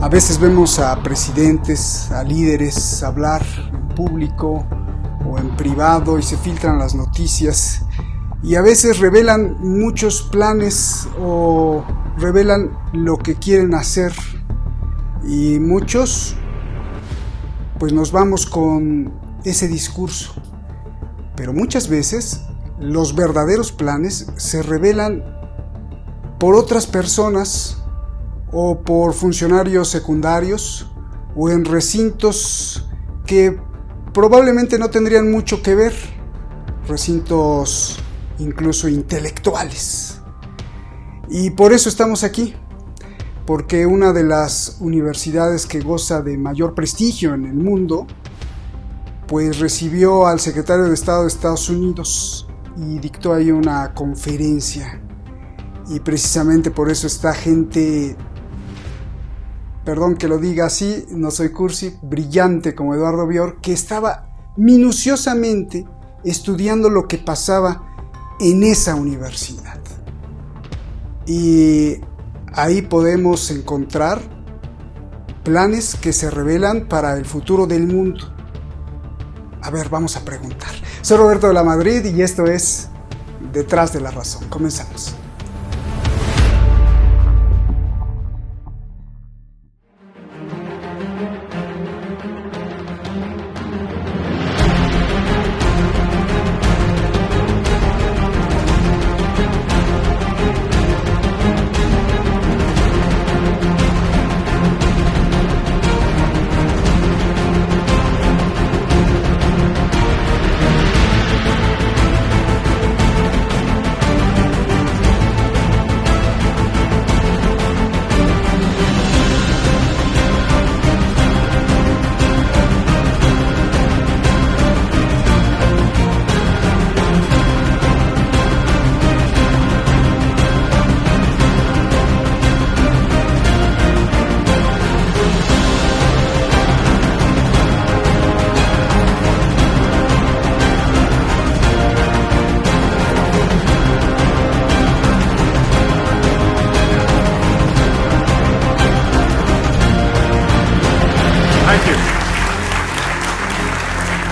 A veces vemos a presidentes, a líderes hablar en público o en privado y se filtran las noticias y a veces revelan muchos planes o revelan lo que quieren hacer y muchos pues nos vamos con ese discurso, pero muchas veces los verdaderos planes se revelan por otras personas o por funcionarios secundarios o en recintos que probablemente no tendrían mucho que ver, recintos incluso intelectuales. Y por eso estamos aquí, porque una de las universidades que goza de mayor prestigio en el mundo, pues recibió al secretario de Estado de Estados Unidos y dictó ahí una conferencia. Y precisamente por eso esta gente, perdón que lo diga así, no soy cursi, brillante como Eduardo Bior, que estaba minuciosamente estudiando lo que pasaba en esa universidad. Y ahí podemos encontrar planes que se revelan para el futuro del mundo. A ver, vamos a preguntar. Soy Roberto de la Madrid y esto es Detrás de la Razón. Comenzamos.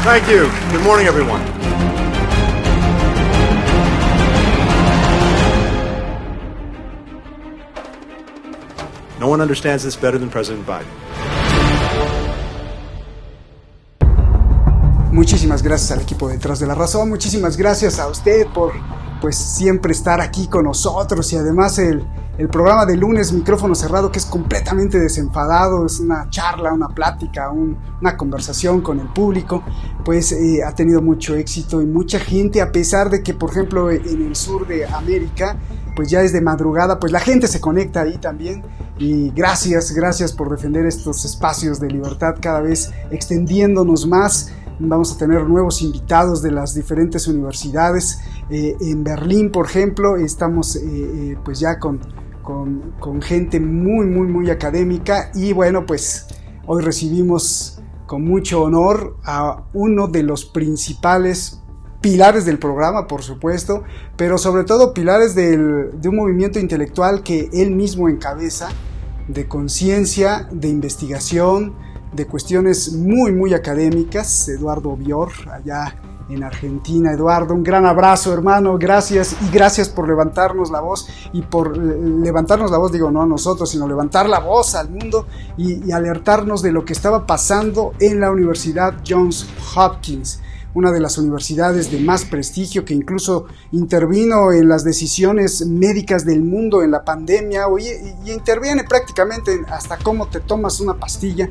Thank you. Good morning, everyone. No one understands this better than President Biden. Muchísimas gracias al equipo Detrás de la Razón, muchísimas gracias a usted por pues siempre estar aquí con nosotros y además el programa de lunes Micrófono Cerrado, que es completamente desenfadado, es una charla, una plática, una conversación con el público, pues ha tenido mucho éxito y mucha gente, a pesar de que por ejemplo en el sur de América pues ya es de madrugada, pues la gente se conecta ahí también y gracias por defender estos espacios de libertad, cada vez extendiéndonos más. Vamos a tener nuevos invitados de las diferentes universidades. En Berlín, por ejemplo, estamos pues ya con gente muy académica y bueno, pues hoy recibimos con mucho honor a uno de los principales pilares del programa, por supuesto, pero sobre todo pilares de un movimiento intelectual que él mismo encabeza, de conciencia, de investigación, de cuestiones muy académicas, Eduardo Bior, allá en Argentina. Eduardo, un gran abrazo, hermano, gracias y gracias por levantarnos la voz y por levantarnos la voz, digo, no a nosotros, sino levantar la voz al mundo y alertarnos de lo que estaba pasando en la Universidad Johns Hopkins, una de las universidades de más prestigio que incluso intervino en las decisiones médicas del mundo en la pandemia y interviene prácticamente hasta cómo te tomas una pastilla.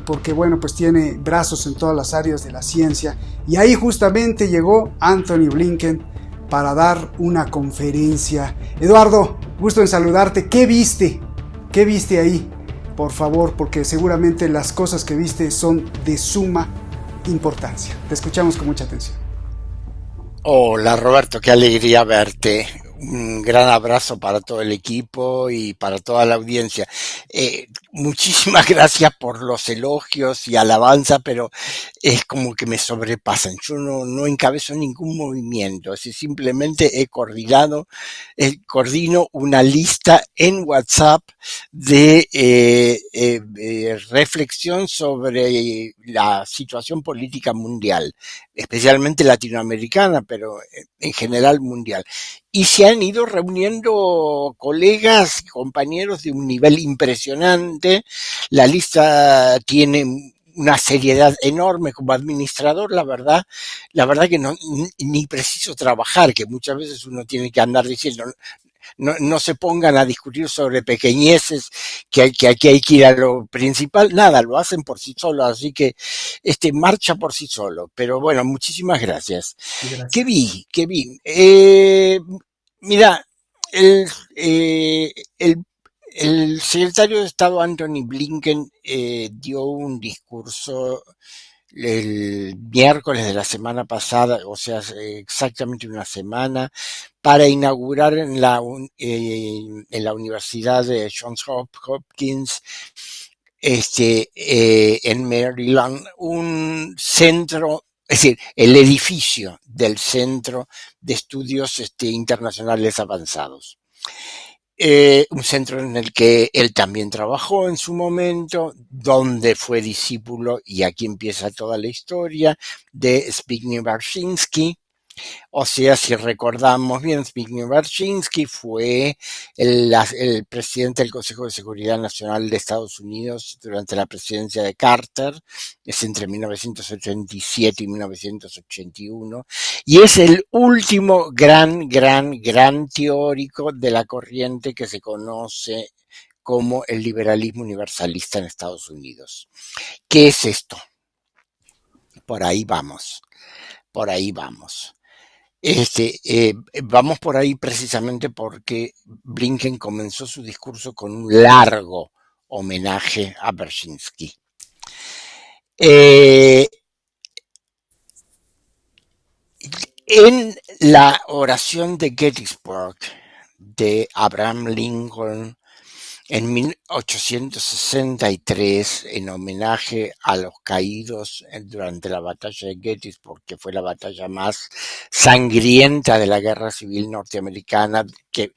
Porque bueno, pues tiene brazos en todas las áreas de la ciencia y ahí justamente llegó Antony Blinken para dar una conferencia. Eduardo, gusto en saludarte. ¿Qué viste ahí? Por favor, porque seguramente las cosas que viste son de suma importancia. Te escuchamos con mucha atención. Hola Roberto, qué alegría verte. Un gran abrazo para todo el equipo y para toda la audiencia. Muchísimas gracias por los elogios y alabanza, pero es como que me sobrepasan. Yo no encabezo ningún movimiento, así simplemente coordino una lista en WhatsApp de reflexión sobre la situación política mundial, especialmente latinoamericana, pero en general mundial. Y se han ido reuniendo colegas y compañeros de un nivel impresionante. La lista tiene una seriedad enorme como administrador, la verdad que ni preciso trabajar, que muchas veces uno tiene que andar diciendo, no se pongan a discutir sobre pequeñeces, que aquí hay que ir a lo principal, nada, lo hacen por sí solos, así que marcha por sí solo. Pero bueno, muchísimas gracias. ¿Qué Gracias. vi? ¿Qué vi? Mira, el, eh, el, el secretario de Estado Anthony Blinken dio un discurso el miércoles de la semana pasada, o sea, exactamente una semana, para inaugurar en la Universidad de Johns Hopkins, en Maryland, un centro, es decir, el edificio del Centro de Estudios Internacionales Avanzados. Un centro en el que él también trabajó en su momento, donde fue discípulo, y aquí empieza toda la historia, de Zbigniew Brzezinski. O sea, si recordamos bien, Zbigniew Brzezinski fue el presidente del Consejo de Seguridad Nacional de Estados Unidos durante la presidencia de Carter, es entre 1977 y 1981, y es el último gran teórico de la corriente que se conoce como el liberalismo universalista en Estados Unidos. ¿Qué es esto? Por ahí vamos, por ahí vamos. Vamos por ahí precisamente porque Blinken comenzó su discurso con un largo homenaje a Brzezinski. Eh, en la oración de Gettysburg de Abraham Lincoln en 1863, en homenaje a los caídos durante la batalla de Gettysburg, que fue la batalla más sangrienta de la guerra civil norteamericana, que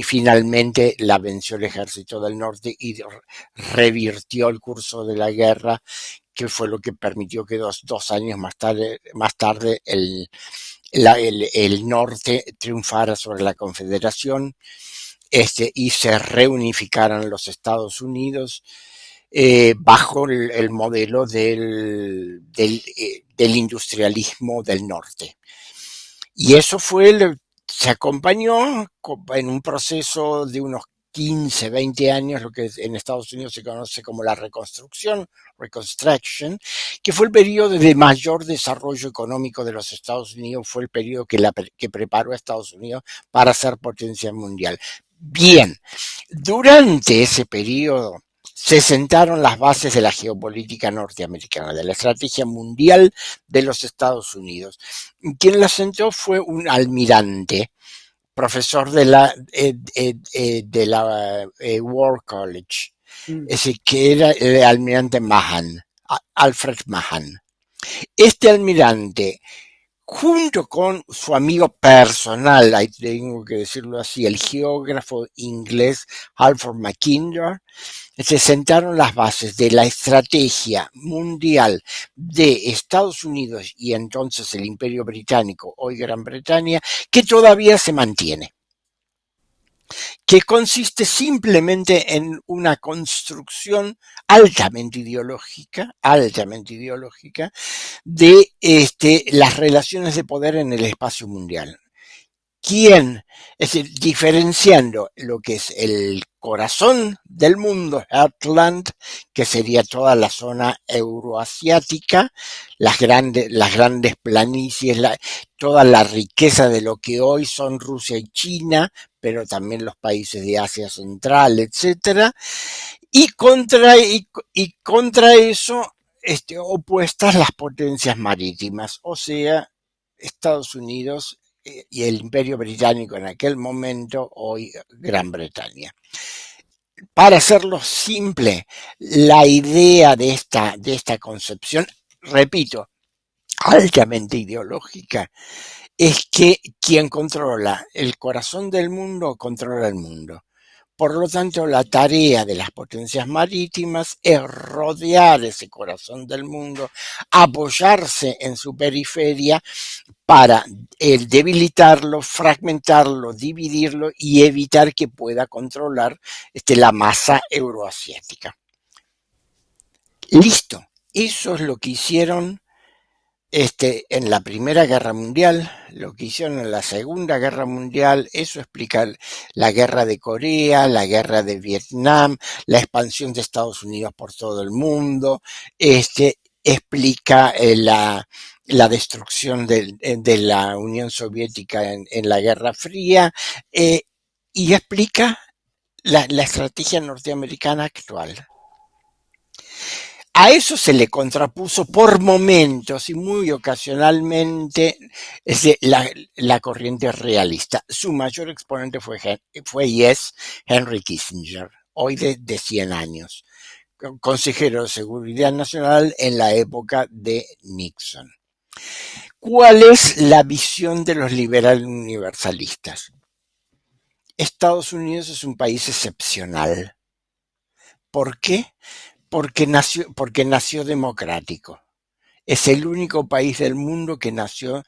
finalmente la venció el ejército del norte y revirtió el curso de la guerra, que fue lo que permitió que dos años más tarde el norte triunfara sobre la Confederación, y se reunificaran los Estados Unidos bajo el modelo del industrialismo del norte. Y eso se acompañó en un proceso de unos 15, 20 años, lo que en Estados Unidos se conoce como la reconstrucción, Reconstruction, que fue el periodo de mayor desarrollo económico de los Estados Unidos, fue el periodo que preparó a Estados Unidos para ser potencia mundial. Bien, durante ese periodo se sentaron las bases de la geopolítica norteamericana, de la estrategia mundial de los Estados Unidos. Quien la sentó fue un almirante, profesor de la War College, Mm. ese que era el almirante Mahan, Alfred Mahan. Este almirante, junto con su amigo personal, ahí tengo que decirlo así, el geógrafo inglés Alfred Mackinder, se sentaron las bases de la estrategia mundial de Estados Unidos y entonces el Imperio Británico, hoy Gran Bretaña, que todavía se mantiene, que consiste simplemente en una construcción altamente ideológica de las relaciones de poder en el espacio mundial. ¿Quién? Es decir, diferenciando lo que es el corazón del mundo, Heartland, que sería toda la zona euroasiática, las grandes planicies, toda la riqueza de lo que hoy son Rusia y China, pero también los países de Asia Central, etcétera, y contra eso, opuestas las potencias marítimas, o sea, Estados Unidos y el Imperio Británico en aquel momento, hoy Gran Bretaña. Para hacerlo simple, la idea de esta concepción, repito, altamente ideológica, es que quien controla el corazón del mundo controla el mundo. Por lo tanto, la tarea de las potencias marítimas es rodear ese corazón del mundo, apoyarse en su periferia para debilitarlo, fragmentarlo, dividirlo y evitar que pueda controlar la masa euroasiática. Listo. Eso es lo que hicieron en la Primera Guerra Mundial, lo que hicieron en la Segunda Guerra Mundial. Eso explica la guerra de Corea, la guerra de Vietnam, la expansión de Estados Unidos por todo el mundo, explica la destrucción de la Unión Soviética en la Guerra Fría, y explica la estrategia norteamericana actual. A eso se le contrapuso por momentos y muy ocasionalmente la corriente realista. Su mayor exponente fue Henry Kissinger, hoy de 100 años, consejero de Seguridad Nacional en la época de Nixon. ¿Cuál es la visión de los liberales universalistas? Estados Unidos es un país excepcional. ¿Por qué? Porque nació democrático. Es el único país del mundo que nació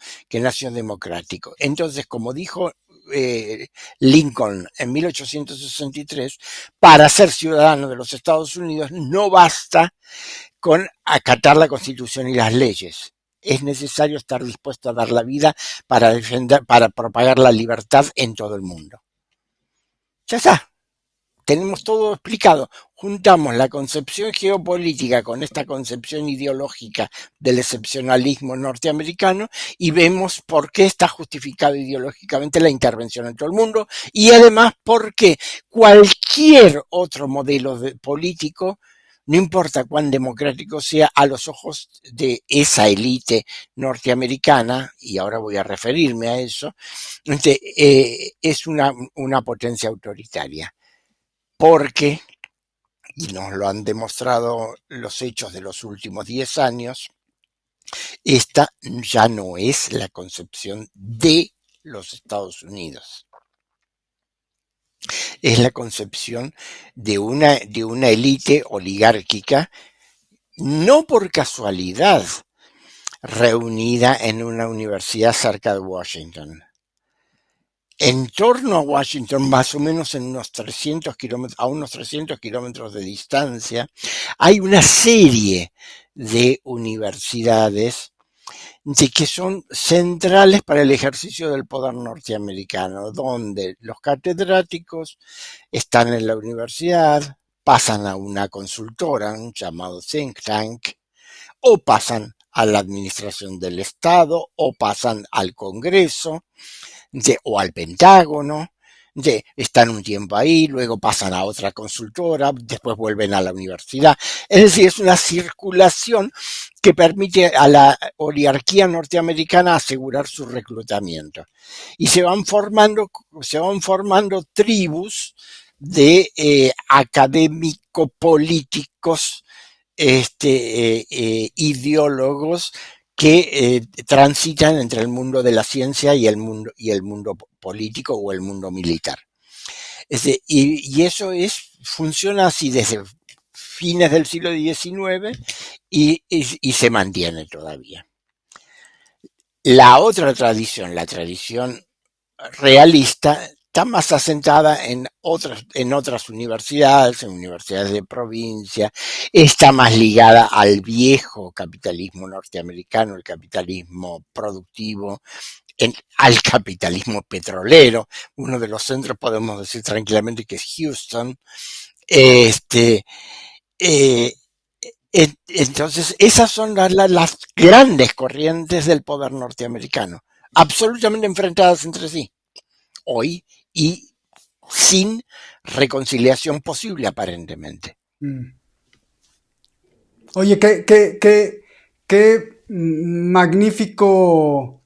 democrático. Entonces, como dijo Lincoln en 1863, para ser ciudadano de los Estados Unidos no basta con acatar la Constitución y las leyes. Es necesario estar dispuesto a dar la vida para propagar la libertad en todo el mundo. Ya está. Tenemos todo explicado. Juntamos la concepción geopolítica con esta concepción ideológica del excepcionalismo norteamericano y vemos por qué está justificado ideológicamente la intervención en todo el mundo, y además por qué cualquier otro modelo político, no importa cuán democrático sea, a los ojos de esa élite norteamericana, y ahora voy a referirme a eso, es una potencia autoritaria. Porque, y nos lo han demostrado los hechos de los últimos 10 años, esta ya no es la concepción de los Estados Unidos. Es la concepción de una élite oligárquica, no por casualidad, reunida en una universidad cerca de Washington. En torno a Washington, más o menos en unos 300 kilómetros de distancia, hay una serie de universidades que son centrales para el ejercicio del poder norteamericano, donde los catedráticos están en la universidad, pasan a una consultora, un llamado think tank, o pasan a la administración del Estado, o pasan al Congreso, o al Pentágono, están un tiempo ahí, luego pasan a otra consultora, después vuelven a la universidad. Es decir, es una circulación que permite a la oligarquía norteamericana asegurar su reclutamiento. Y se van formando tribus de académico-políticos, ideólogos que transitan entre el mundo de la ciencia y el mundo político o el mundo militar. Y eso funciona así desde fines del siglo XIX y se mantiene todavía. La otra tradición, la tradición realista, está más asentada en otras universidades, en universidades de provincia, está más ligada al viejo capitalismo norteamericano, el capitalismo productivo, al capitalismo petrolero. Uno de los centros podemos decir tranquilamente que es Houston. Entonces, esas son las grandes corrientes del poder norteamericano, absolutamente enfrentadas entre sí, hoy, y sin reconciliación posible aparentemente. Oye, qué magnífico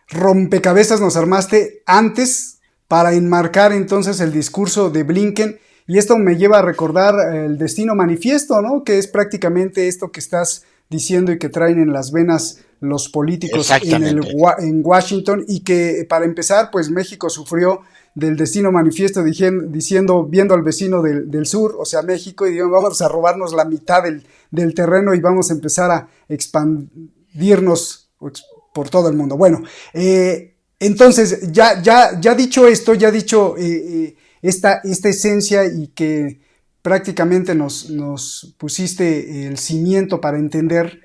rompecabezas nos armaste antes para enmarcar entonces el discurso de Blinken. Y esto me lleva a recordar el Destino Manifiesto, ¿no? Que es prácticamente esto que estás diciendo y que traen en las venas los políticos Exactamente. en Washington, y que para empezar, pues México sufrió del Destino Manifiesto diciendo, viendo al vecino del sur, o sea, México, y digo, vamos a robarnos la mitad del terreno y vamos a empezar a expandirnos por todo el mundo. Bueno, entonces, ya dicho esto, ya dicho esta esencia, y que prácticamente nos pusiste el cimiento para entender,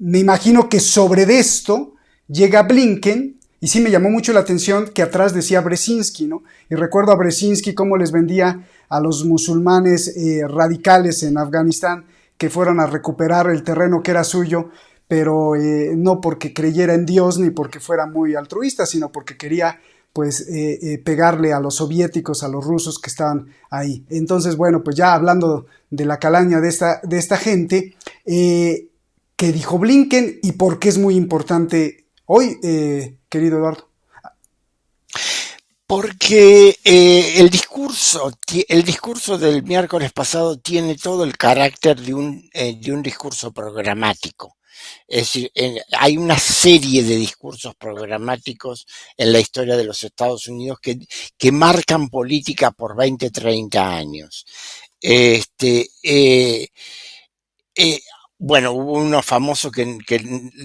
me imagino que sobre esto llega Blinken. Y sí me llamó mucho la atención que atrás decía Brzezinski, ¿no? Y recuerdo a Brzezinski cómo les vendía a los musulmanes radicales en Afganistán que fueran a recuperar el terreno que era suyo, pero no porque creyera en Dios ni porque fuera muy altruista, sino porque quería pues pegarle a los soviéticos, a los rusos que estaban ahí. Entonces, bueno, pues ya hablando de la calaña de esta gente, ¿qué dijo Blinken y por qué es muy importante hoy, querido Eduardo? Porque el discurso del miércoles pasado tiene todo el carácter de un discurso programático. Es decir, hay una serie de discursos programáticos en la historia de los Estados Unidos que marcan política por 20, 30 años. Este, eh, bueno, hubo uno famoso que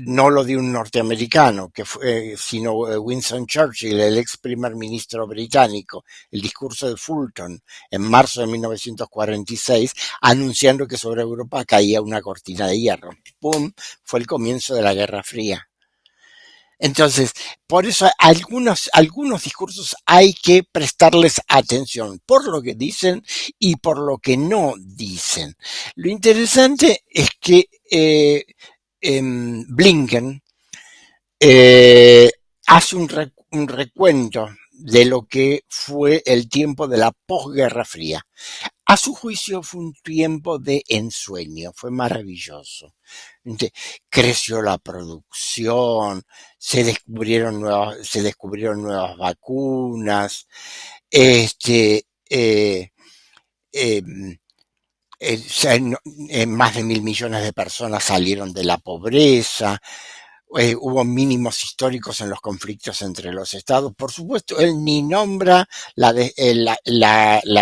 no lo dio un norteamericano, que fue, sino Winston Churchill, el ex primer ministro británico, el discurso de Fulton en marzo de 1946, anunciando que sobre Europa caía una cortina de hierro. ¡Pum! Fue el comienzo de la Guerra Fría. Entonces, por eso algunos discursos hay que prestarles atención por lo que dicen y por lo que no dicen. Lo interesante es que Blinken eh, hace un recuento de lo que fue el tiempo de la posguerra fría. A su juicio fue un tiempo de ensueño, fue maravilloso. Creció la producción, se descubrieron nuevas vacunas, este, eh, más de 1.000 millones de personas salieron de la pobreza. Hubo mínimos históricos en los conflictos entre los estados. Por supuesto, él ni nombra la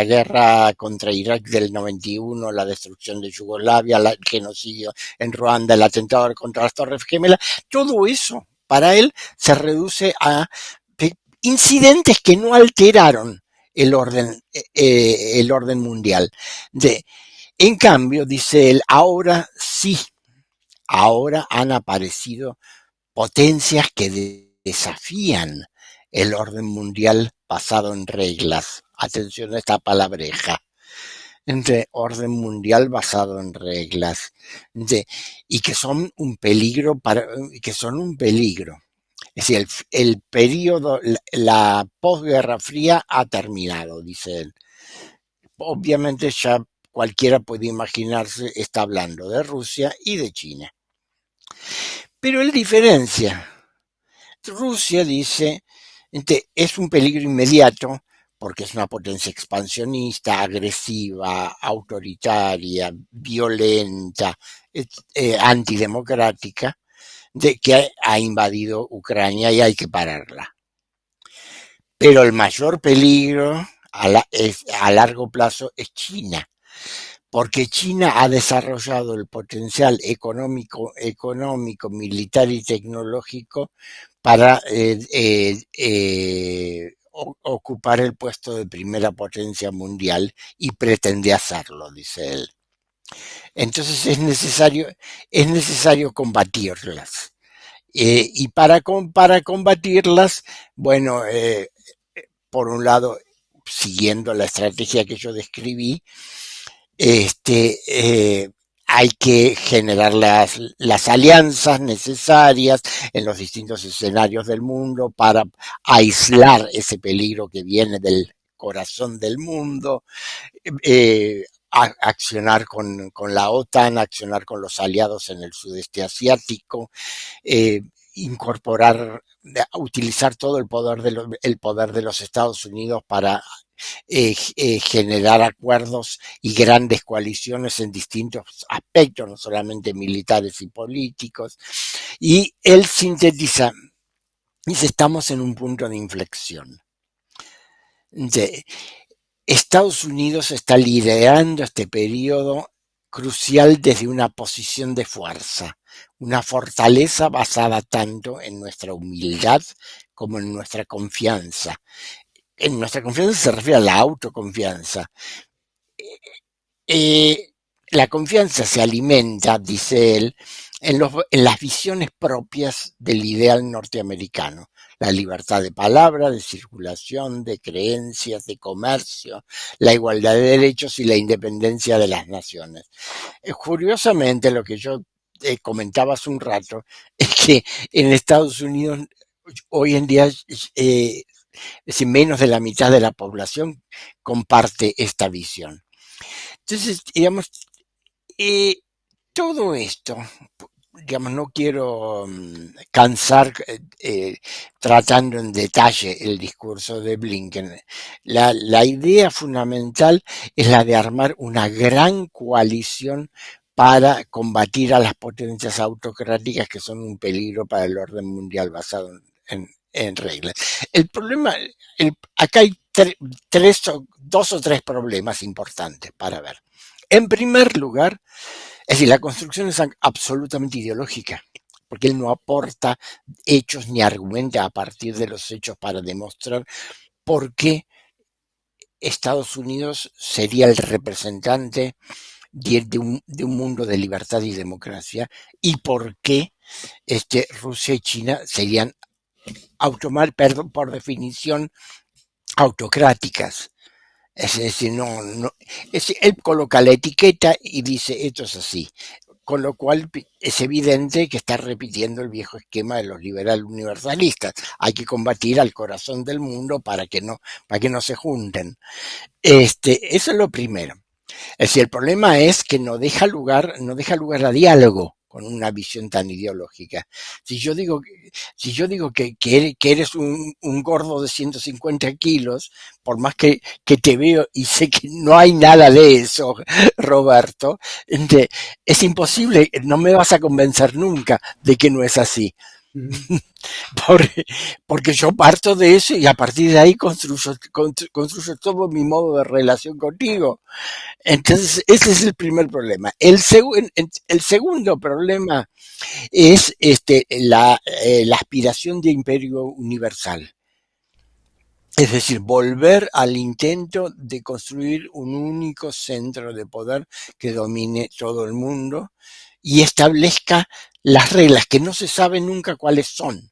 guerra contra Irak del 91, la destrucción de Yugoslavia, el genocidio en Ruanda, el atentado contra las Torres Gemelas. Todo eso, para él, se reduce a incidentes que no alteraron el orden mundial. En cambio, dice él, ahora sí, ahora han aparecido potencias que desafían el orden mundial basado en reglas. Atención a esta palabreja. Entre orden mundial basado en reglas. Y que son un peligro que son un peligro. Es decir, el periodo, la posguerra fría ha terminado, dice él. Obviamente ya cualquiera puede imaginarse, está hablando de Rusia y de China. Pero él diferencia. Rusia, dice, es un peligro inmediato porque es una potencia expansionista, agresiva, autoritaria, violenta, antidemocrática, que ha invadido Ucrania y hay que pararla. Pero el mayor peligro a largo plazo es China, porque China ha desarrollado el potencial económico, militar y tecnológico para ocupar el puesto de primera potencia mundial y pretende hacerlo, dice él. Entonces es necesario combatirlas. Y para combatirlas, bueno, por un lado, siguiendo la estrategia que yo describí, hay que generar las alianzas necesarias en los distintos escenarios del mundo para aislar ese peligro que viene del corazón del mundo, accionar con la OTAN, accionar con los aliados en el sudeste asiático, incorporar, utilizar todo el poder de los Estados Unidos para generar acuerdos y grandes coaliciones en distintos aspectos, no solamente militares y políticos. Y él sintetiza, dice, estamos en un punto de inflexión. Estados Unidos está liderando este periodo crucial desde una posición de fuerza, una fortaleza basada tanto en nuestra humildad como en nuestra confianza. En nuestra confianza se refiere a la autoconfianza. La confianza se alimenta, dice él, en las visiones propias del ideal norteamericano. La libertad de palabra, de circulación, de creencias, de comercio, la igualdad de derechos y la independencia de las naciones. Curiosamente, lo que yo comentaba hace un rato es que en Estados Unidos hoy en día es decir, menos de la mitad de la población comparte esta visión. Entonces, digamos, todo esto, digamos, no quiero cansar tratando en detalle el discurso de Blinken. La idea fundamental es la de armar una gran coalición para combatir a las potencias autocráticas que son un peligro para el orden mundial basado en reglas. El problema, acá hay dos o tres problemas importantes para ver. En primer lugar, es decir, la construcción es absolutamente ideológica, porque él no aporta hechos ni argumenta a partir de los hechos para demostrar por qué Estados Unidos sería el representante de un mundo de libertad y democracia y por qué Rusia y China serían por definición autocráticas. Es decir, él coloca la etiqueta y dice esto es así, con lo cual es evidente que está repitiendo el viejo esquema de los liberales universalistas. Hay que combatir al corazón del mundo para que no se junten. Eso es lo primero. Es decir, el problema es que no deja lugar a diálogo con una visión tan ideológica. Si yo digo que eres un gordo de 150 kilos, por más que te veo y sé que no hay nada de eso, Roberto, es imposible, no me vas a convencer nunca de que no es así. Porque yo parto de eso y a partir de ahí construyo todo mi modo de relación contigo. Entonces, ese es el primer problema. El segundo problema es la aspiración de imperio universal. Es decir, volver al intento de construir un único centro de poder que domine todo el mundo y establezca las reglas que no se sabe nunca cuáles son.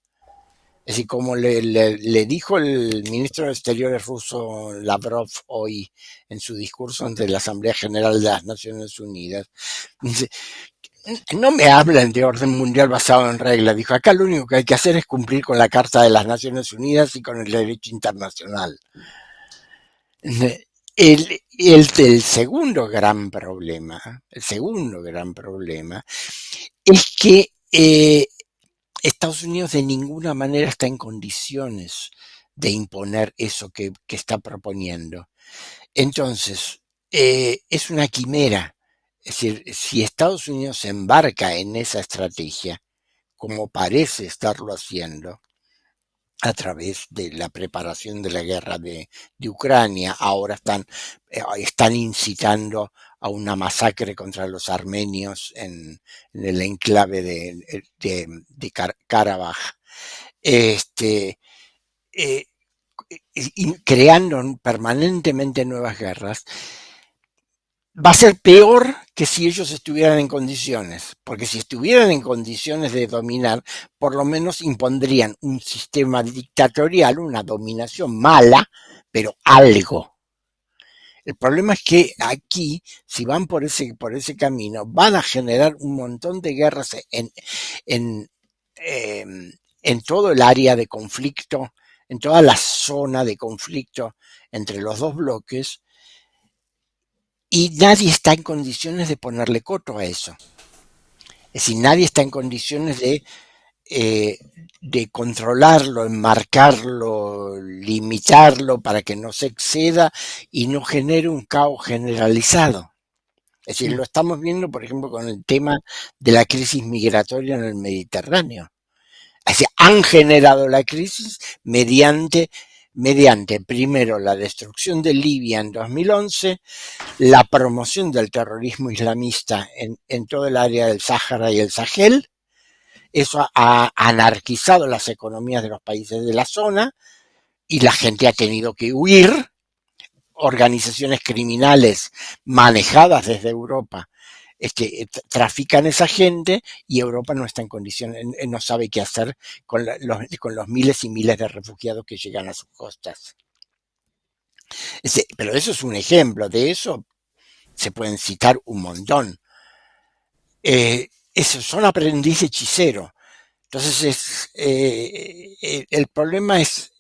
Es decir, como le dijo el ministro de Exteriores ruso Lavrov hoy en su discurso ante la Asamblea General de las Naciones Unidas, dice, no me hablan de orden mundial basado en reglas. Dijo, acá lo único que hay que hacer es cumplir con la Carta de las Naciones Unidas y con el derecho internacional. El segundo gran problema es que Estados Unidos de ninguna manera está en condiciones de imponer eso que está proponiendo. Entonces, es una quimera. Es decir, si Estados Unidos se embarca en esa estrategia, como parece estarlo haciendo, a través de la preparación de la guerra de Ucrania, ahora están incitando a una masacre contra los armenios en el enclave de Karabaj, y creando permanentemente nuevas guerras. Va a ser peor que si ellos estuvieran en condiciones, porque si estuvieran en condiciones de dominar, por lo menos impondrían un sistema dictatorial, una dominación mala, pero algo. El problema es que aquí, si van por ese camino, van a generar un montón de guerras en todo el área de conflicto, en toda la zona de conflicto entre los dos bloques, y nadie está en condiciones de ponerle coto a eso. Es decir, nadie está en condiciones de de controlarlo, enmarcarlo, limitarlo para que no se exceda y no genere un caos generalizado. Es decir, lo estamos viendo, por ejemplo, con el tema de la crisis migratoria en el Mediterráneo. Es decir, han generado la crisis mediante primero la destrucción de Libia en 2011, la promoción del terrorismo islamista en todo el área del Sáhara y el Sahel. Eso ha anarquizado las economías de los países de la zona y la gente ha tenido que huir. Organizaciones criminales manejadas desde Europa trafican esa gente y Europa no está en condiciones, no sabe qué hacer con los miles y miles de refugiados que llegan a sus costas. Pero eso es un ejemplo, de eso se pueden citar un montón. Esos son aprendiz hechicero. Entonces el problema es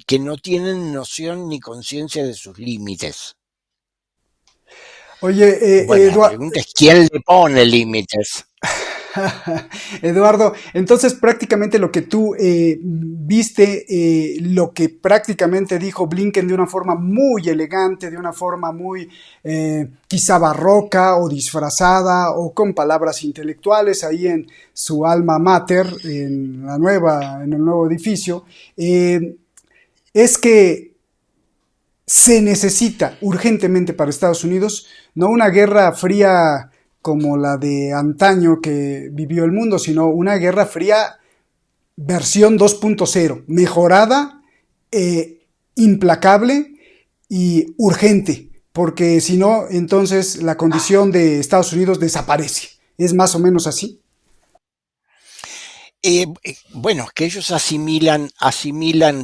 que no tienen noción ni conciencia de sus límites. Oye, bueno, la pregunta es ¿quién le pone límites? Eduardo, entonces prácticamente lo que tú viste, lo que prácticamente dijo Blinken de una forma muy elegante, de una forma muy quizá barroca o disfrazada o con palabras intelectuales ahí en su alma mater, en el nuevo edificio, es que se necesita urgentemente para Estados Unidos no una guerra fría como la de antaño que vivió el mundo, sino una guerra fría versión 2.0, mejorada, implacable y urgente, porque si no, entonces la condición de Estados Unidos desaparece. ¿Es más o menos así? Bueno, que ellos asimilan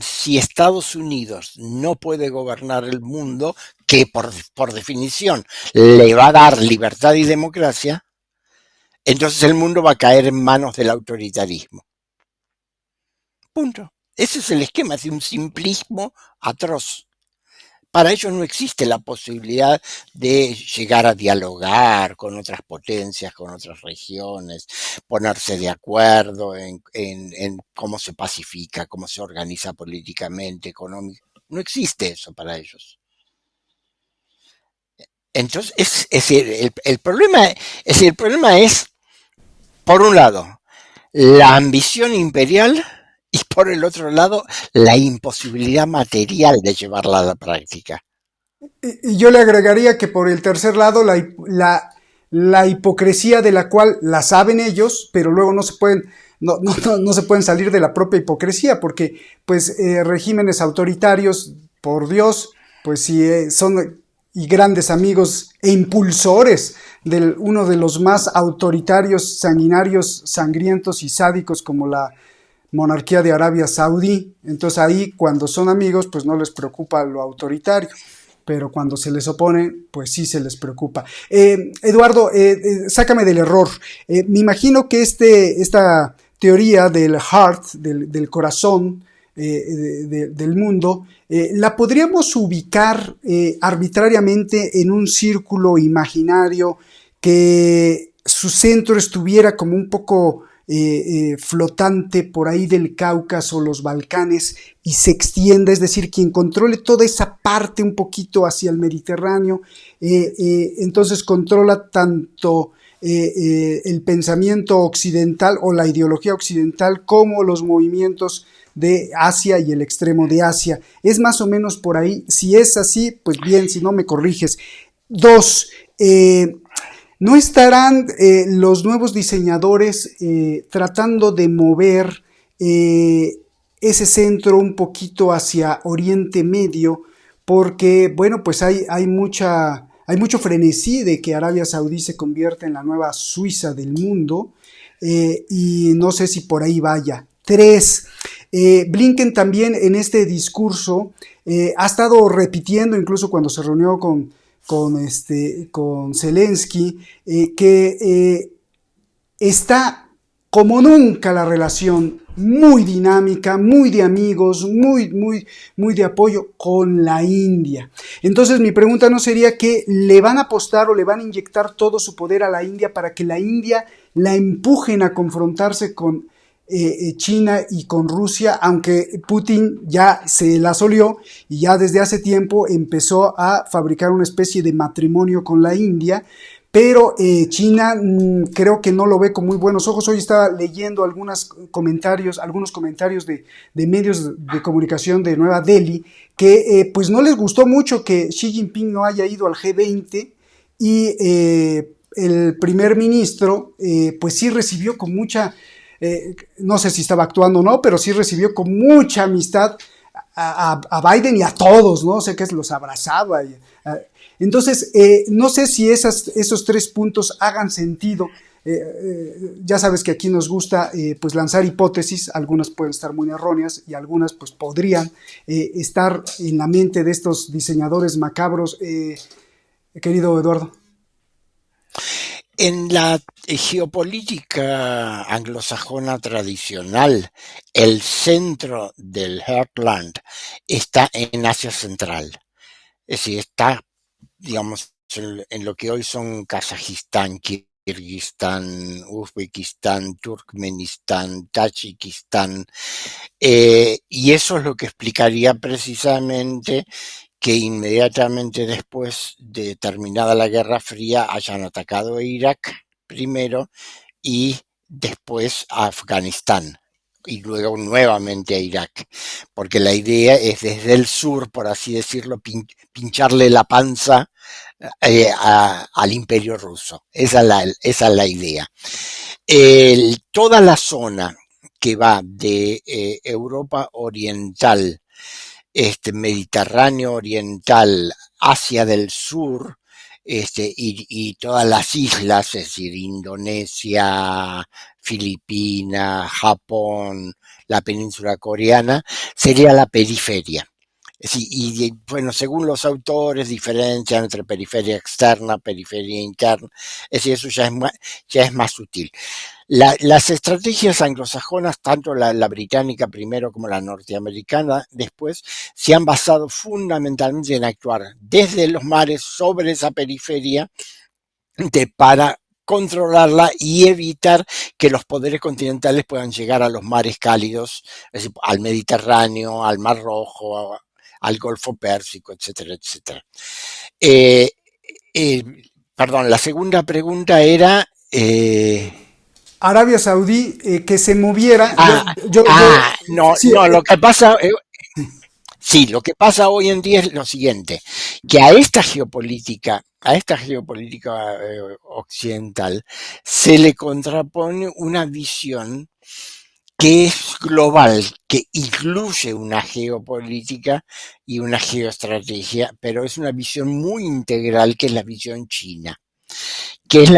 si Estados Unidos no puede gobernar el mundo, que por definición le va a dar libertad y democracia, entonces el mundo va a caer en manos del autoritarismo. Punto. Ese es el esquema, es de un simplismo atroz. Para ellos no existe la posibilidad de llegar a dialogar con otras potencias, con otras regiones, ponerse de acuerdo en cómo se pacifica, cómo se organiza políticamente, económicamente. No existe eso para ellos. Entonces, el problema es, por un lado, la ambición imperial y por el otro lado, la imposibilidad material de llevarla a la práctica. Y yo le agregaría que por el tercer lado, la hipocresía de la cual la saben ellos, pero luego no se pueden salir de la propia hipocresía, porque pues regímenes autoritarios, por Dios, pues sí son y grandes amigos e impulsores de uno de los más autoritarios, sanguinarios, sangrientos y sádicos como la monarquía de Arabia Saudí. Entonces ahí cuando son amigos pues no les preocupa lo autoritario, pero cuando se les opone pues sí se les preocupa. Eduardo, sácame del error. Me imagino que esta teoría del heart, del corazón del mundo, la podríamos ubicar arbitrariamente en un círculo imaginario que su centro estuviera como un poco flotante por ahí del Cáucaso, los Balcanes, y se extienda, es decir, quien controle toda esa parte un poquito hacia el Mediterráneo, entonces controla tanto el pensamiento occidental o la ideología occidental como los movimientos de Asia y el extremo de Asia. Es más o menos por ahí. Si es así, pues bien, si no me corriges. 2. ¿No estarán los nuevos diseñadores tratando de mover ese centro un poquito hacia Oriente Medio? Porque, bueno, pues hay mucho frenesí de que Arabia Saudí se convierta en la nueva Suiza del mundo, y no sé si por ahí vaya. 3. Blinken también en este discurso ha estado repitiendo, incluso cuando se reunió con Zelensky, que está como nunca la relación muy dinámica, muy de amigos, muy de apoyo con la India. Entonces mi pregunta no sería que le van a apostar o le van a inyectar todo su poder a la India para que la India la empujen a confrontarse con China y con Rusia, aunque Putin ya se la solió y ya desde hace tiempo empezó a fabricar una especie de matrimonio con la India, pero China creo que no lo ve con muy buenos ojos. Hoy estaba leyendo algunos comentarios de medios de comunicación de Nueva Delhi que pues no les gustó mucho que Xi Jinping no haya ido al G20 y el primer ministro pues sí recibió con mucha, no sé si estaba actuando o no, pero sí recibió con mucha amistad a Biden y a todos, ¿no? O sea, que los abrazaba. Entonces, no sé si esos 3 puntos hagan sentido. Ya sabes que aquí nos gusta pues lanzar hipótesis, algunas pueden estar muy erróneas y algunas pues podrían estar en la mente de estos diseñadores macabros, querido Eduardo. En la geopolítica anglosajona tradicional, el centro del Heartland está en Asia Central. Es decir, está, digamos, en lo que hoy son Kazajistán, Kirguistán, Uzbekistán, Turkmenistán, Tayikistán, y eso es lo que explicaría precisamente que inmediatamente después de terminada la Guerra Fría hayan atacado a Irak primero y después a Afganistán y luego nuevamente a Irak, porque la idea es desde el sur, por así decirlo, pincharle la panza al Imperio Ruso. Esa es la idea. Toda la zona que va de Europa Oriental, Mediterráneo Oriental, Asia del Sur, y todas las islas, es decir, Indonesia, Filipinas, Japón, la península coreana, sería la periferia. Sí, y bueno, según los autores diferencian entre periferia externa, periferia interna, es decir, eso ya es más sutil. Las estrategias anglosajonas, tanto la británica primero como la norteamericana después, se han basado fundamentalmente en actuar desde los mares sobre esa periferia para controlarla y evitar que los poderes continentales puedan llegar a los mares cálidos, es decir, al Mediterráneo, al Mar Rojo, al Golfo Pérsico, etcétera, etcétera. Eh, eh, Perdón, la segunda pregunta era... Arabia Saudí que se moviera, No, sí, no, lo que pasa, sí, lo que pasa hoy en día es lo siguiente, que a esta geopolítica occidental se le contrapone una visión que es global, que incluye una geopolítica y una geoestrategia, pero es una visión muy integral que es la visión china, que es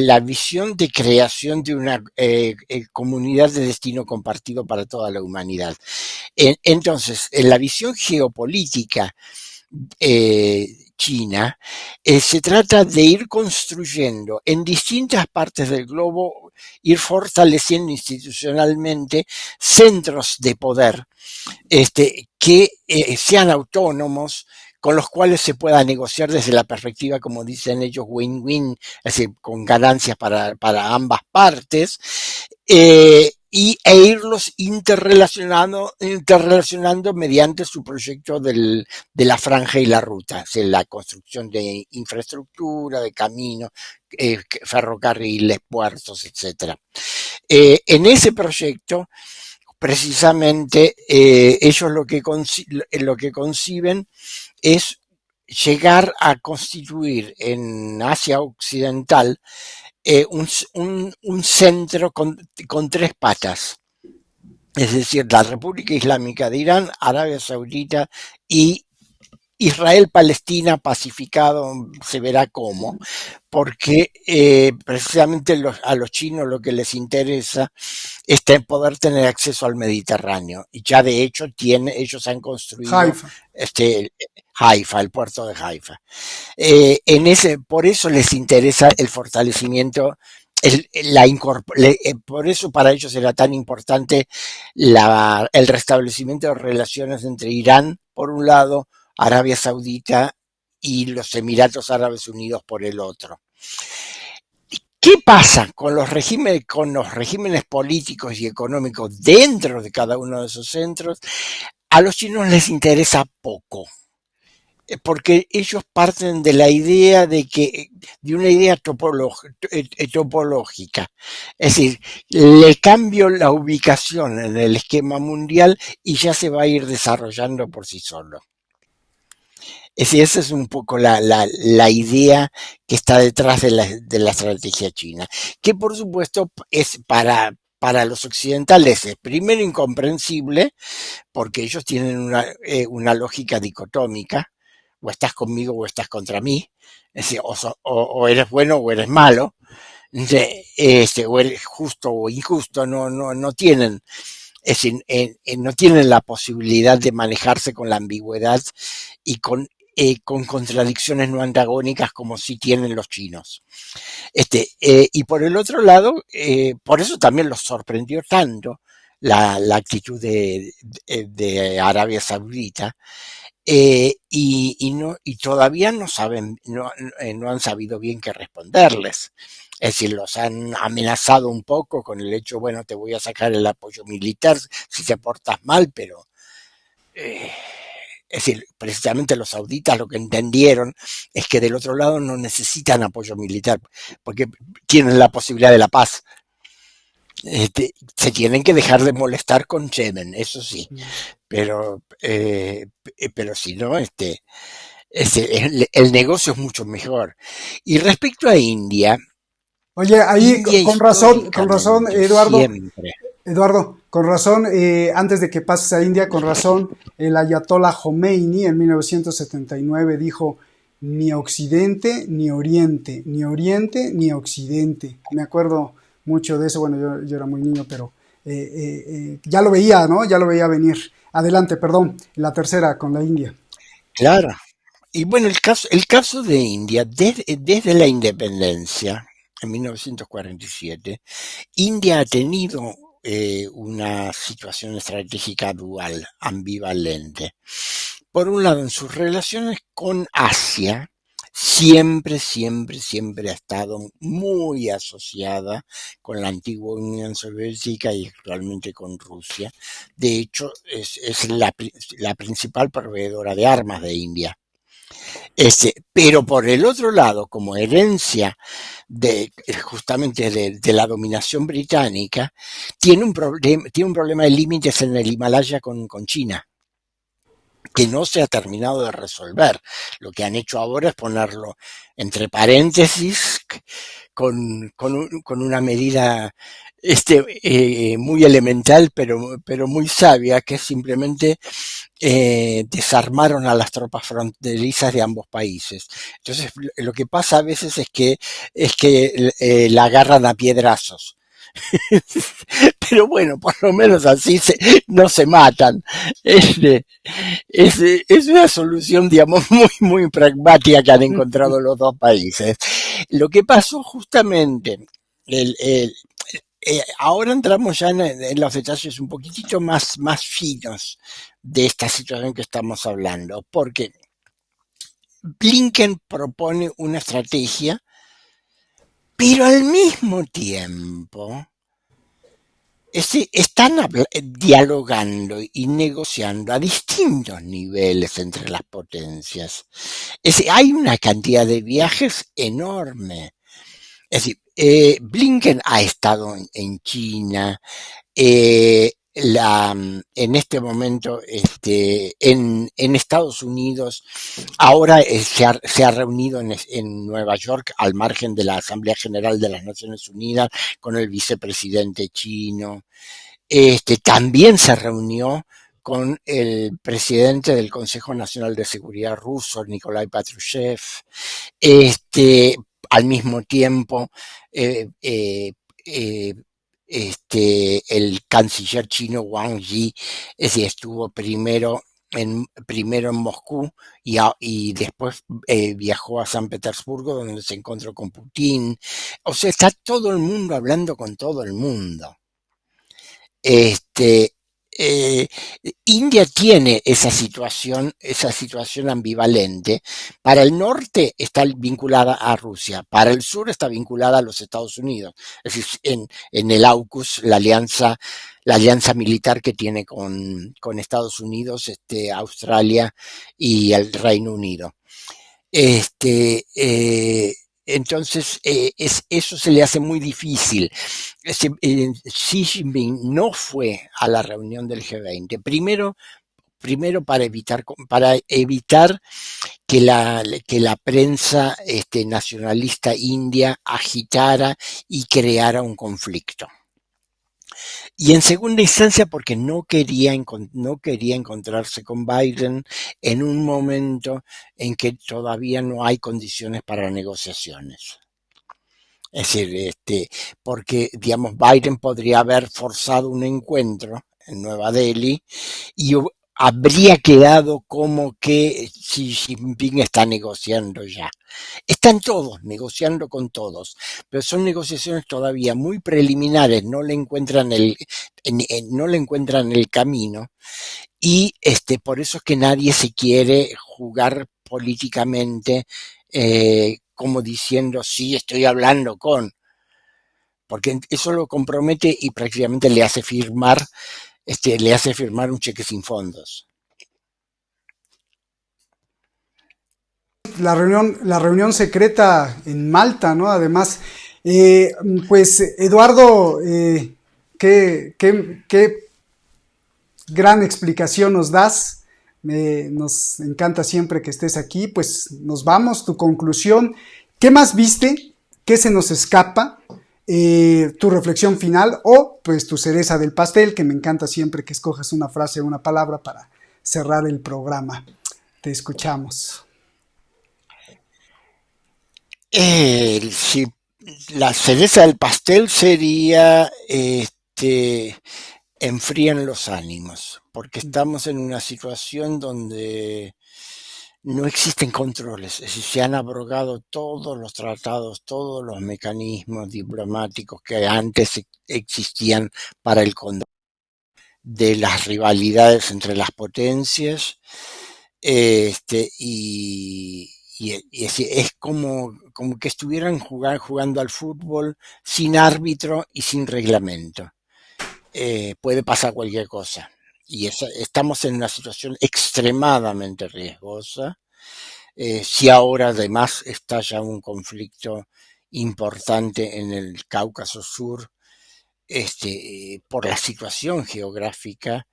la visión de creación de una comunidad de destino compartido para toda la humanidad. Entonces, en la visión geopolítica China, se trata de ir construyendo en distintas partes del globo, ir fortaleciendo institucionalmente centros de poder que sean autónomos, con los cuales se pueda negociar desde la perspectiva, como dicen ellos, win-win, es decir, con ganancias para ambas partes, e irlos interrelacionando mediante su proyecto de la franja y la ruta, es decir, la construcción de infraestructura, de caminos, ferrocarriles, puertos, etc. En ese proyecto, precisamente, ellos lo que conciben es llegar a constituir en Asia Occidental un centro con 3 patas. Es decir, la República Islámica de Irán, Arabia Saudita y Israel-Palestina pacificado, se verá cómo, porque precisamente a los chinos lo que les interesa es poder tener acceso al Mediterráneo. Y ya de hecho ellos han construido Haifa. Haifa, el puerto de Haifa. Por eso les interesa el fortalecimiento, por eso para ellos era tan importante el restablecimiento de relaciones entre Irán, por un lado, Arabia Saudita y los Emiratos Árabes Unidos por el otro. ¿Qué pasa con los regímenes políticos y económicos dentro de cada uno de esos centros? A los chinos les interesa poco, porque ellos parten de la idea de una idea topológica. Es decir, le cambio la ubicación en el esquema mundial y ya se va a ir desarrollando por sí solo. Es decir, esa es un poco la idea que está detrás de la estrategia china, que por supuesto es para los occidentales es primero incomprensible, porque ellos tienen una lógica dicotómica, o estás conmigo o estás contra mí, es decir, o eres bueno o eres malo, o eres justo o injusto, no tienen, es decir, no tienen la posibilidad de manejarse con la ambigüedad y con contradicciones no antagónicas como sí tienen los chinos. Y por el otro lado, por eso también los sorprendió tanto la actitud de Arabia Saudita, y todavía no saben, no han sabido bien qué responderles. Es decir, los han amenazado un poco con el hecho, bueno, te voy a sacar el apoyo militar si te portas mal, pero eh, es decir, precisamente los sauditas lo que entendieron es que del otro lado no necesitan apoyo militar, porque tienen la posibilidad de la paz. Se tienen que dejar de molestar con Yemen, eso sí, pero si no, el negocio es mucho mejor. Y respecto a India, Oye, ahí India con razón, históricamente Eduardo, siempre. Con razón, antes de que pases a India, con razón, el Ayatollah Khomeini en 1979 dijo, ni Occidente ni Oriente, ni Oriente ni Occidente. Me acuerdo mucho de eso, bueno, yo era muy niño, pero ya lo veía, ¿no? Ya lo veía venir. Adelante, perdón, la tercera con la India. Claro. Y bueno, el caso de India, desde la independencia, en 1947, India ha tenido una situación estratégica dual, ambivalente. Por un lado, en sus relaciones con Asia, siempre ha estado muy asociada con la antigua Unión Soviética y actualmente con Rusia. De hecho, es la principal proveedora de armas de India. Pero por el otro lado, como herencia justamente de la dominación británica, tiene un problema de límites en el Himalaya con China, que no se ha terminado de resolver. Lo que han hecho ahora es ponerlo entre paréntesis con una medida muy elemental, pero muy sabia, que es simplemente desarmaron a las tropas fronterizas de ambos países. Entonces, lo que pasa a veces es que la agarran a piedrazos. Pero bueno, por lo menos así no se matan. Este, es una solución, digamos, muy pragmática que han encontrado los dos países. Lo que pasó justamente, el, el, ahora entramos ya en los detalles un poquitito más finos de esta situación que estamos hablando, porque Blinken propone una estrategia, pero al mismo tiempo están dialogando y negociando a distintos niveles entre las potencias. Hay una cantidad de viajes enorme. Es decir, Blinken ha estado en China, en este momento en Estados Unidos, ahora se ha reunido en Nueva York al margen de la Asamblea General de las Naciones Unidas con el vicepresidente chino. También se reunió con el presidente del Consejo Nacional de Seguridad ruso, Nikolai Patrushev. Al mismo tiempo, eh, eh, eh, el canciller chino Wang Yi estuvo primero en Moscú y después viajó a San Petersburgo, donde se encontró con Putin. O sea, está todo el mundo hablando con todo el mundo. Este, India tiene esa situación ambivalente. Para el norte está vinculada a Rusia, para el sur está vinculada a los Estados Unidos. Es decir, en el AUKUS, la alianza militar que tiene con Estados Unidos, Australia y el Reino Unido. Entonces, eso se le hace muy difícil. Xi Jinping no fue a la reunión del G20, primero para evitar que la prensa nacionalista india agitara y creara un conflicto. Y en segunda instancia porque no quería encontrarse con Biden en un momento en que todavía no hay condiciones para negociaciones. Es decir, porque, digamos, Biden podría haber forzado un encuentro en Nueva Delhi y habría quedado como que Xi Jinping está negociando ya. Están todos negociando con todos, pero son negociaciones todavía muy preliminares, no le encuentran el camino, y por eso es que nadie se quiere jugar políticamente como diciendo sí, estoy hablando con, porque eso lo compromete y prácticamente le hace firmar un cheque sin fondos. La reunión secreta en Malta, ¿no? Además, pues Eduardo, qué gran explicación nos das. Nos encanta siempre que estés aquí. Pues nos vamos, tu conclusión. ¿Qué más viste? ¿Qué se nos escapa? Tu reflexión final o pues tu cereza del pastel, que me encanta siempre que escojas una frase o una palabra para cerrar el programa. Te escuchamos. Si la cereza del pastel sería enfrían los ánimos, porque estamos en una situación donde no existen controles, es decir, se han abrogado todos los tratados, todos los mecanismos diplomáticos que antes existían para el control de las rivalidades entre las potencias, y es como que estuvieran jugando al fútbol sin árbitro y sin reglamento. Puede pasar cualquier cosa. Y estamos en una situación extremadamente riesgosa. Si ahora además estalla un conflicto importante en el Cáucaso Sur, por la situación geográfica,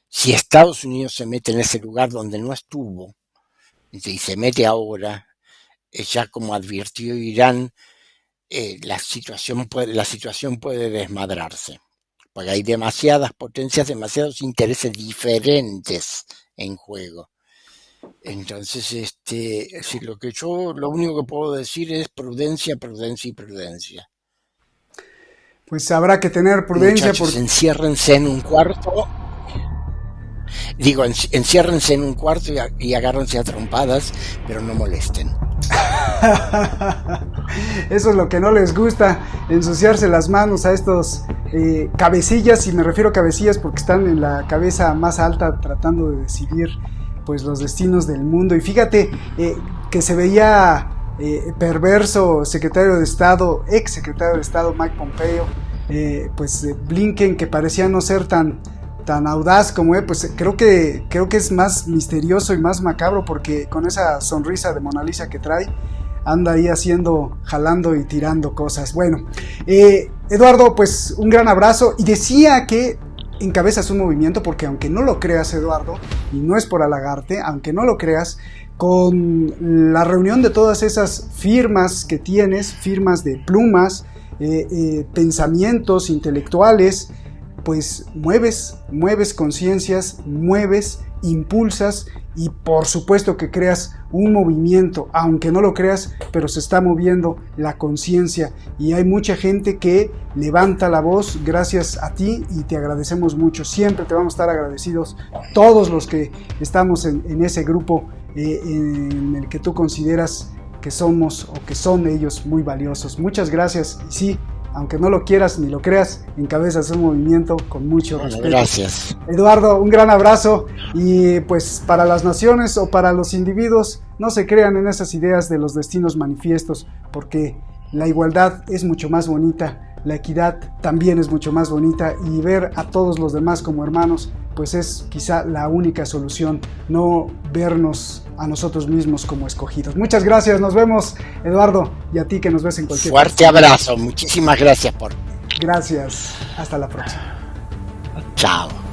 si Estados Unidos se mete en ese lugar donde no estuvo, y se mete ahora, ya como advirtió Irán, la situación puede desmadrarse, porque hay demasiadas potencias, demasiados intereses diferentes en juego. Entonces, lo único que puedo decir es prudencia, prudencia y prudencia. Pues habrá que tener prudencia. Muchachos, enciérrense en un cuarto. Enciérrense en un cuarto y agárrense a trompadas, pero no molesten. Eso es lo que no les gusta, ensuciarse las manos a estos cabecillas, y me refiero a cabecillas porque están en la cabeza más alta tratando de decidir pues los destinos del mundo. Y fíjate que se veía perverso ex secretario de Estado Mike Pompeo, Blinken, que parecía no ser tan audaz como él, pues creo que es más misterioso y más macabro, porque con esa sonrisa de Mona Lisa que trae, anda ahí jalando y tirando cosas. Bueno, Eduardo, pues un gran abrazo, y decía que encabezas un movimiento, porque aunque no lo creas, Eduardo, y no es por halagarte, aunque no lo creas, con la reunión de todas esas firmas que tienes, firmas de plumas, pensamientos intelectuales, pues mueves conciencias, impulsas, y por supuesto que creas un movimiento, aunque no lo creas, pero se está moviendo la conciencia, y hay mucha gente que levanta la voz gracias a ti, y te agradecemos mucho. Siempre te vamos a estar agradecidos todos los que estamos en ese grupo en el que tú consideras que somos o que son ellos muy valiosos. Muchas gracias, y sí, aunque no lo quieras ni lo creas, encabezas un movimiento con mucho respeto. Gracias. Eduardo, un gran abrazo, y pues para las naciones o para los individuos, no se crean en esas ideas de los destinos manifiestos, porque la igualdad es mucho más bonita, la equidad también es mucho más bonita, y ver a todos los demás como hermanos, pues es quizá la única solución, no vernos a nosotros mismos como escogidos. Muchas gracias, nos vemos, Eduardo, y a ti que nos ves en cualquier Fuerte abrazo, muchísimas gracias por... Gracias, hasta la próxima. Chao.